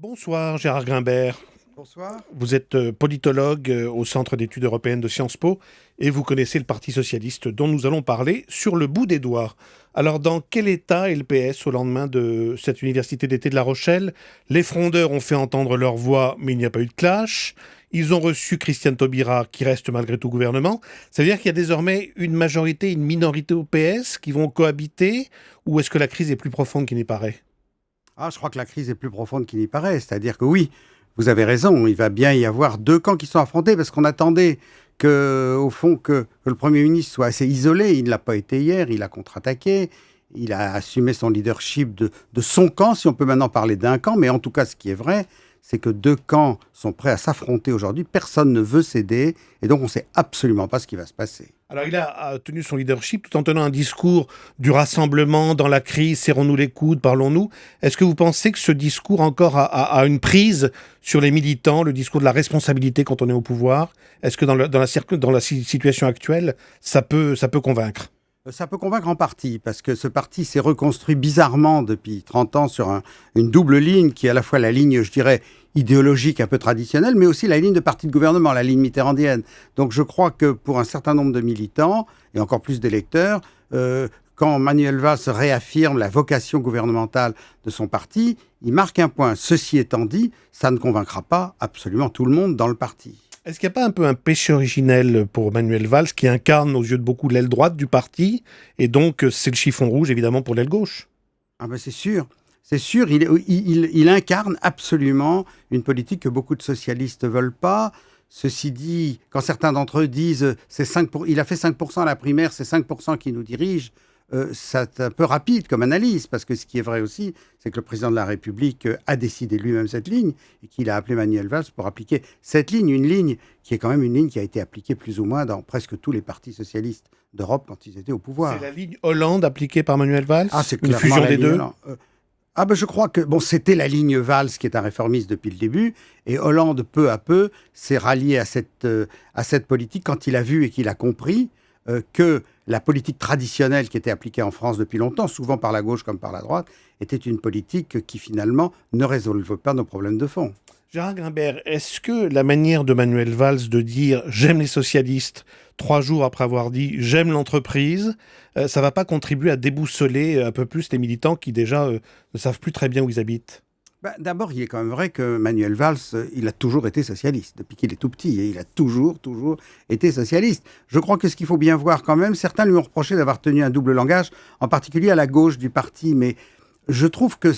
Bonsoir Gérard Grimbert. Bonsoir. Vous êtes politologue au Centre d'études européennes de Sciences Po et vous connaissez le Parti socialiste dont nous allons parler sur le bout des doigts. Alors dans quel état est le PS au lendemain de cette université d'été de La Rochelle? Les frondeurs ont fait entendre leur voix mais il n'y a pas eu de clash. Ils ont reçu Christiane Taubira qui reste malgré tout au gouvernement. Ça veut dire qu'il y a désormais une majorité et une minorité au PS qui vont cohabiter ou est-ce que la crise est plus profonde qu'il n'y paraît? Je crois que la crise est plus profonde qu'il n'y paraît. C'est-à-dire que oui, vous avez raison, il va bien y avoir deux camps qui sont affrontés parce qu'on attendait au fond, que le Premier ministre soit assez isolé. Il ne l'a pas été hier, il a contre-attaqué, il a assumé son leadership de son camp, si on peut maintenant parler d'un camp. Mais en tout cas, ce qui est vrai, c'est que deux camps sont prêts à s'affronter aujourd'hui. Personne ne veut céder et donc on ne sait absolument pas ce qui va se passer. Alors il a tenu son leadership tout en tenant un discours du rassemblement dans la crise, serrons-nous les coudes, parlons-nous. Est-ce que vous pensez que ce discours encore a une prise sur les militants, le discours de la responsabilité quand on est au pouvoir? Est-ce que dans la situation actuelle, ça peut convaincre? Ça peut convaincre en partie, parce que ce parti s'est reconstruit bizarrement depuis 30 ans sur une double ligne, qui est à la fois la ligne, je dirais, idéologique un peu traditionnelle, mais aussi la ligne de parti de gouvernement, la ligne mitterrandienne. Donc je crois que pour un certain nombre de militants, et encore plus d'électeurs, quand Manuel Valls réaffirme la vocation gouvernementale de son parti, il marque un point. Ceci étant dit, ça ne convaincra pas absolument tout le monde dans le parti. Est-ce qu'il n'y a pas un peu un péché originel pour Manuel Valls qui incarne aux yeux de beaucoup l'aile droite du parti et donc c'est le chiffon rouge évidemment pour l'aile gauche? Ah ben c'est sûr, il incarne absolument une politique que beaucoup de socialistes ne veulent pas. Ceci dit, quand certains d'entre eux disent il a fait 5% à la primaire, c'est 5% qui nous dirige, c'est un peu rapide comme analyse, parce que ce qui est vrai aussi, c'est que le président de la République a décidé lui-même cette ligne et qu'il a appelé Manuel Valls pour appliquer cette ligne, une ligne qui est quand même une ligne qui a été appliquée plus ou moins dans presque tous les partis socialistes d'Europe quand ils étaient au C'est pouvoir. la ligne Hollande appliquée par Manuel Valls? Ah, c'est Une clairement fusion la des ligne deux? Hollande. Je crois que c'était la ligne Valls qui est un réformiste depuis le début, et Hollande peu à peu s'est rallié à cette politique quand il a vu et qu'il a compris que la politique traditionnelle qui était appliquée en France depuis longtemps, souvent par la gauche comme par la droite, était une politique qui finalement ne résolvait pas nos problèmes de fond. Gérard Grimbert, est-ce que la manière de Manuel Valls de dire «j'aime les socialistes» 3 jours après avoir dit «j'aime l'entreprise», ça va pas contribuer à déboussoler un peu plus les militants qui déjà ne savent plus très bien où ils habitent? D'abord, il est quand même vrai que Manuel Valls, il a toujours été socialiste, depuis qu'il est tout petit, et il a toujours été socialiste. Je crois que ce qu'il faut bien voir quand même, certains lui ont reproché d'avoir tenu un double langage, en particulier à la gauche du parti, mais je trouve que,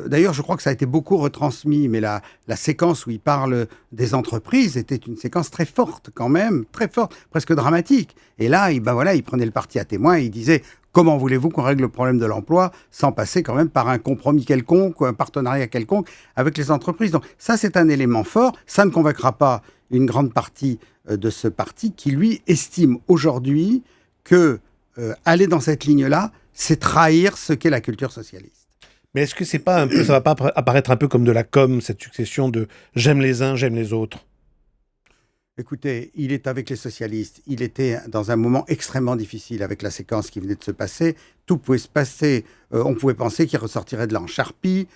d'ailleurs, je crois que ça a été beaucoup retransmis, mais la séquence où il parle des entreprises était une séquence très forte quand même, très forte, presque dramatique. Et là, il prenait le parti à témoin et il disait: comment voulez-vous qu'on règle le problème de l'emploi sans passer quand même par un compromis quelconque ou un partenariat quelconque avec les entreprises? Donc ça, c'est un élément fort. Ça ne convaincra pas une grande partie de ce parti qui, lui, estime aujourd'hui que aller dans cette ligne-là, c'est trahir ce qu'est la culture socialiste. Mais est-ce que c'est pas un peu, ça va pas apparaître un peu comme de la com, cette succession de «j'aime les uns, j'aime les autres»? Écoutez, il est avec les socialistes. Il était dans un moment extrêmement difficile avec la séquence qui venait de se passer. Tout pouvait se passer. On pouvait penser qu'il ressortirait de là en charpie.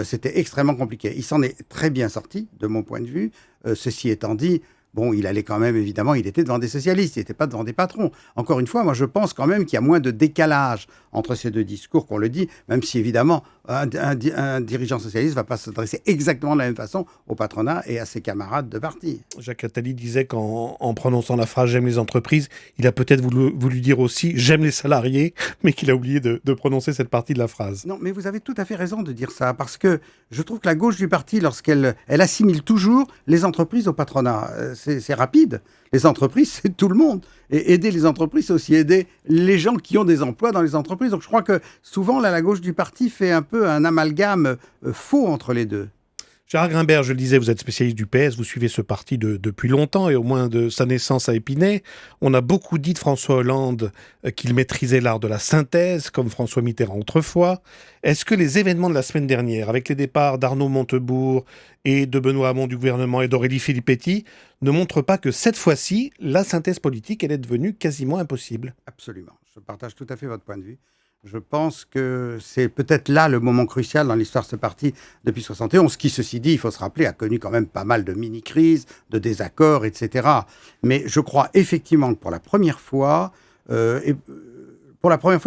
C'était extrêmement compliqué. Il s'en est très bien sorti, de mon point de vue. Ceci étant dit, bon, il allait quand même, évidemment, il était devant des socialistes, il n'était pas devant des patrons. Encore une fois, moi, je pense quand même qu'il y a moins de décalage entre ces deux discours qu'on le dit, même si, évidemment, un dirigeant socialiste ne va pas s'adresser exactement de la même façon au patronat et à ses camarades de parti. Jacques Attali disait qu'en prononçant la phrase «j'aime les entreprises», il a peut-être voulu dire aussi «j'aime les salariés», mais qu'il a oublié de prononcer cette partie de la phrase. Non, mais vous avez tout à fait raison de dire ça, parce que je trouve que la gauche du parti, lorsqu'elle assimile toujours les entreprises au patronat, c'est rapide. Les entreprises, c'est tout le monde. Et aider les entreprises, c'est aussi aider les gens qui ont des emplois dans les entreprises. Donc je crois que souvent, là, la gauche du parti fait un peu un amalgame faux entre les deux. Gérard Grimbert, je le disais, vous êtes spécialiste du PS, vous suivez ce parti depuis longtemps et au moins de sa naissance à Épinay. On a beaucoup dit de François Hollande qu'il maîtrisait l'art de la synthèse, comme François Mitterrand autrefois. Est-ce que les événements de la semaine dernière, avec les départs d'Arnaud Montebourg et de Benoît Hamon du gouvernement et d'Aurélie Filippetti, ne montrent pas que cette fois-ci, la synthèse politique, elle est devenue quasiment impossible? Absolument. Je partage tout à fait votre point de vue. Je pense que c'est peut-être là le moment crucial dans l'histoire de ce parti depuis 71, qui, ceci dit, il faut se rappeler, a connu quand même pas mal de mini-crises, de désaccords, etc. Mais je crois effectivement que pour la première fois, et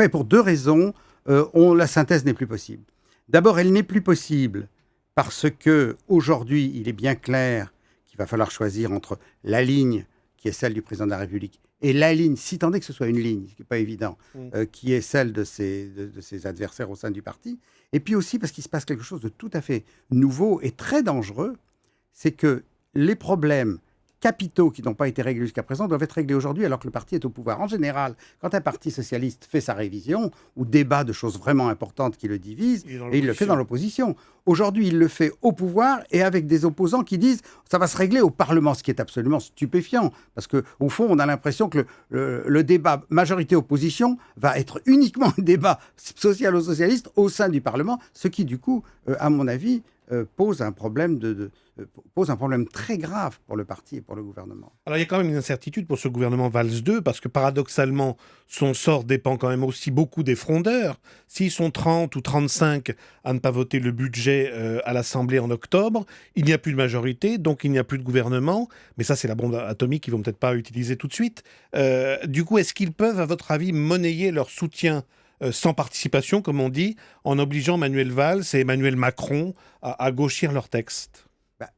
pour deux raisons, la synthèse n'est plus possible. D'abord, elle n'est plus possible parce que aujourd'hui, il est bien clair qu'il va falloir choisir entre la ligne qui est celle du président de la République et la ligne, si tant est que ce soit une ligne, ce qui n'est pas évident, qui est celle de ses adversaires au sein du parti. Et puis aussi parce qu'il se passe quelque chose de tout à fait nouveau et très dangereux, c'est que les problèmes capitaux qui n'ont pas été réglés jusqu'à présent doivent être réglés aujourd'hui alors que le parti est au pouvoir. En général, quand un parti socialiste fait sa révision ou débat de choses vraiment importantes qui le divisent, et il le fait dans l'opposition. Aujourd'hui, il le fait au pouvoir et avec des opposants qui disent ça va se régler au Parlement, ce qui est absolument stupéfiant. Parce qu'au fond, on a l'impression que le débat majorité-opposition va être uniquement un débat social-socialiste au sein du Parlement, ce qui, du coup, à mon avis, pose un problème très grave pour le parti et pour le gouvernement. Alors il y a quand même une incertitude pour ce gouvernement Valls 2, parce que paradoxalement, son sort dépend quand même aussi beaucoup des frondeurs. S'ils sont 30 ou 35 à ne pas voter le budget à l'Assemblée en octobre, il n'y a plus de majorité, donc il n'y a plus de gouvernement. Mais ça, c'est la bombe atomique qu'ils ne vont peut-être pas utiliser tout de suite. Du coup, est-ce qu'ils peuvent, à votre avis, monnayer leur soutien sans participation, comme on dit, en obligeant Manuel Valls et Emmanuel Macron à gauchir leur texte?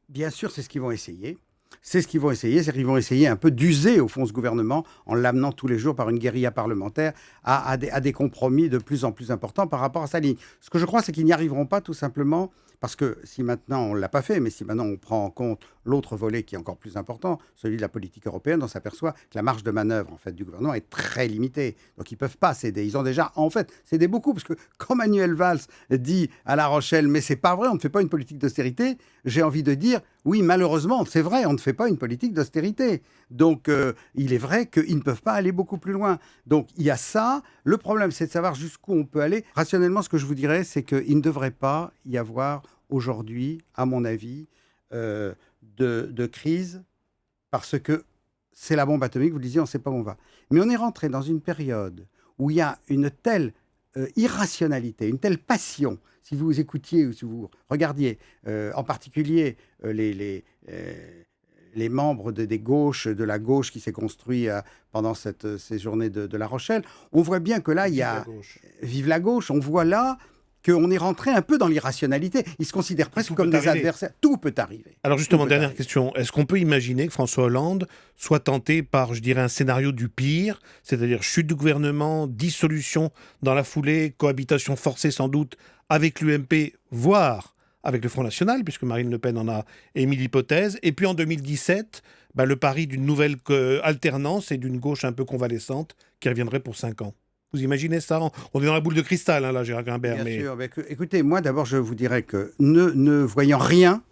Bien sûr, c'est ce qu'ils vont essayer. C'est-à-dire qu'ils vont essayer un peu d'user, au fond, ce gouvernement en l'amenant tous les jours par une guérilla parlementaire à des compromis de plus en plus importants par rapport à sa ligne. Ce que je crois, c'est qu'ils n'y arriveront pas tout simplement parce que si maintenant, on ne l'a pas fait, mais si maintenant on prend en compte l'autre volet qui est encore plus important, celui de la politique européenne, on s'aperçoit que la marge de manœuvre en fait, du gouvernement est très limitée. Donc ils ne peuvent pas céder. Ils ont déjà, en fait, cédé beaucoup, parce que quand Manuel Valls dit à La Rochelle « mais c'est pas vrai, on ne fait pas une politique d'austérité », j'ai envie de dire « oui, malheureusement, c'est vrai, on ne fait pas une politique d'austérité ». Donc il est vrai qu'ils ne peuvent pas aller beaucoup plus loin. Donc il y a ça. Le problème, c'est de savoir jusqu'où on peut aller. Rationnellement, ce que je vous dirais, c'est qu'il ne devrait pas y avoir aujourd'hui, à mon avis, de crise, parce que c'est la bombe atomique, vous le disiez, on ne sait pas où on va. Mais on est rentré dans une période où il y a une telle irrationalité, une telle passion. Si vous écoutiez ou si vous regardiez, en particulier les membres des gauches, de la gauche qui s'est construite pendant ces journées de La Rochelle, on voit bien que là, il y a... Vive la gauche. On voit là qu'on est rentré un peu dans l'irrationalité. Ils se considèrent presque comme des adversaires. Tout peut arriver. Alors justement, dernière question. Est-ce qu'on peut imaginer que François Hollande soit tenté par, je dirais, un scénario du pire, c'est-à-dire chute du gouvernement, dissolution dans la foulée, cohabitation forcée sans doute avec l'UMP, voire avec le Front National, puisque Marine Le Pen en a émis l'hypothèse, et puis en 2017, le pari d'une nouvelle alternance et d'une gauche un peu convalescente qui reviendrait pour 5 ans. Vous imaginez ça? On est dans la boule de cristal, là, Gérard Grimbert. Bien sûr. Écoutez, moi, d'abord, je vous dirais que ne voyant rien,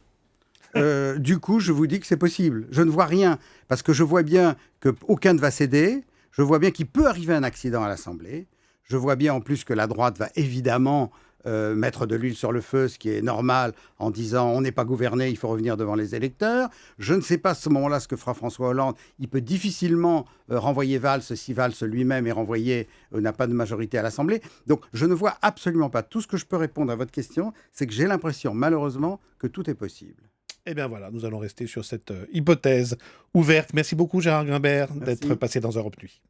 du coup, je vous dis que c'est possible. Je ne vois rien, parce que je vois bien qu'aucun ne va céder. Je vois bien qu'il peut arriver un accident à l'Assemblée. Je vois bien, en plus, que la droite va évidemment mettre de l'huile sur le feu, ce qui est normal, en disant on n'est pas gouverné, il faut revenir devant les électeurs. Je ne sais pas à ce moment-là ce que fera François Hollande. Il peut difficilement renvoyer Valls si Valls lui-même est renvoyé, n'a pas de majorité à l'Assemblée. Donc je ne vois absolument pas. Tout ce que je peux répondre à votre question, c'est que j'ai l'impression, malheureusement, que tout est possible. Eh bien voilà, nous allons rester sur cette hypothèse ouverte. Merci beaucoup Gérard Grimbert d'être passé dans Europe Nuit.